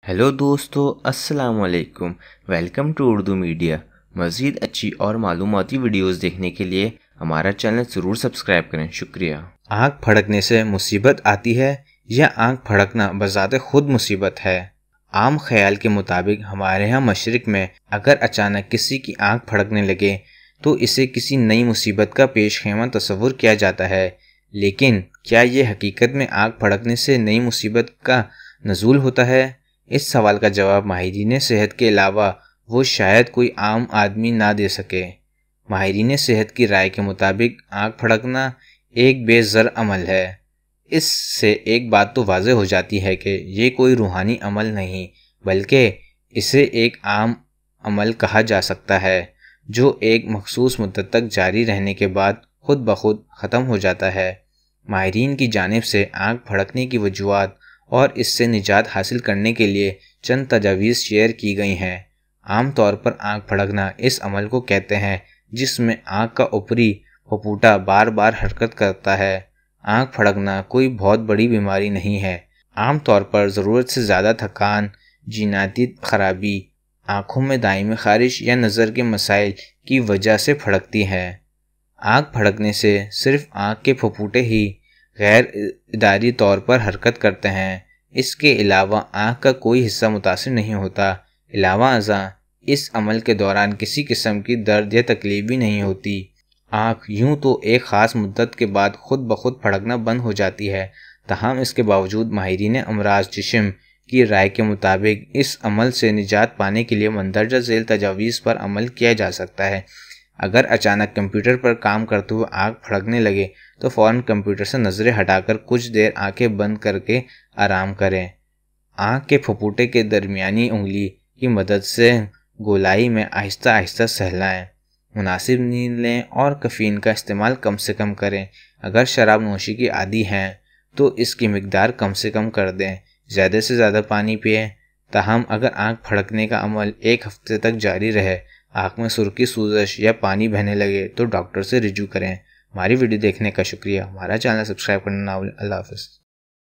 Hello दोस्तों, अस्सलाम वालेकुम। Welcome to Urdu media. मज़ीद अच्छी और मालूमाती वीडियोस देखने के लिए हमारा चैनल ज़रूर सब्सक्राइब करें। शुक्रिया। आँख फड़कने से मुसीबत आती है या आँख फड़कना बज़ाते खुद मुसीबत है? आम ख्याल के मुताबिक हमारे यहाँ मशरिक़ में अगर अचानक किसी की आँख फड़कने लगे तो इसे किसी नई मुसीबत का पेश ख़ैमा तस्वुर किया जाता है। लेकिन क्या ये हकीकत में आँख फड़कने से नई मुसीबत का नज़ूल होता है? इस सवाल का जवाब माहिरीन सेहत के अलावा वो शायद कोई आम आदमी ना दे सके। माहिरीन सेहत की राय के मुताबिक आँख फड़कना एक बेज़र अमल है। इससे एक बात तो वाज़ेह हो जाती है कि ये कोई रूहानी अमल नहीं बल्कि इसे एक आम अमल कहा जा सकता है जो एक मखसूस मुद्दत तक जारी रहने के बाद खुद ब खुद ख़त्म हो जाता है। माहिरीन की जानिब से आँख फड़कने की वजूहात और इससे निजात हासिल करने के लिए चंद तजावीज़ शेयर की गई हैं। आम तौर पर आँख फड़कना इस अमल को कहते हैं जिसमें आँख का ऊपरी फफूटा बार बार हरकत करता है। आँख फड़कना कोई बहुत बड़ी बीमारी नहीं है। आम तौर पर ज़रूरत से ज़्यादा थकान, जीनाती ख़राबी, आँखों में दायमी ख़ारिश या नज़र के मसाइल की वजह से फड़कती है। आँख फड़कने से सिर्फ आँख के फफूटे ही गैर इदारी तौर पर हरकत करते हैं। इसके अलावा आँख का कोई हिस्सा मुतासिर नहीं होता। अलावा अज़ा इस अमल के दौरान किसी किस्म की दर्द या तकलीफ भी नहीं होती। आँख यूँ तो एक ख़ास मुद्दत के बाद खुद ब खुद फड़कना बंद हो जाती है, तहम इसके बावजूद माहिरीन अमराज जिस्म की राय के मुताबिक इस अमल से निजात पाने के लिए मंदरजा झेल तजावीज़ पर अमल किया जा सकता है। अगर अचानक कंप्यूटर पर काम करते हुए आँख फड़कने लगे तो फ़ौरन कंप्यूटर से नज़रें हटाकर कुछ देर आंखें बंद करके आराम करें। आँख के फफूटे के दरमियानी उंगली की मदद से गोलाई में आहिस्ता आहिस्ता सहलाएं। मुनासिब नींद लें और कैफ़ीन का इस्तेमाल कम से कम करें। अगर शराब नोशी की आदी हैं तो इसकी मिकदार कम से कम कर दें। ज़्यादा से ज़्यादा पानी पिएं। ताहम अगर आँख फड़कने का अमल एक हफ्ते तक जारी रहे, आँख में सुर्खी, सूजश या पानी बहने लगे तो डॉक्टर से रिजू करें। हमारी वीडियो देखने का शुक्रिया। हमारा चैनल सब्सक्राइब करना ना भूलें। अल्लाह हाफ़िज़।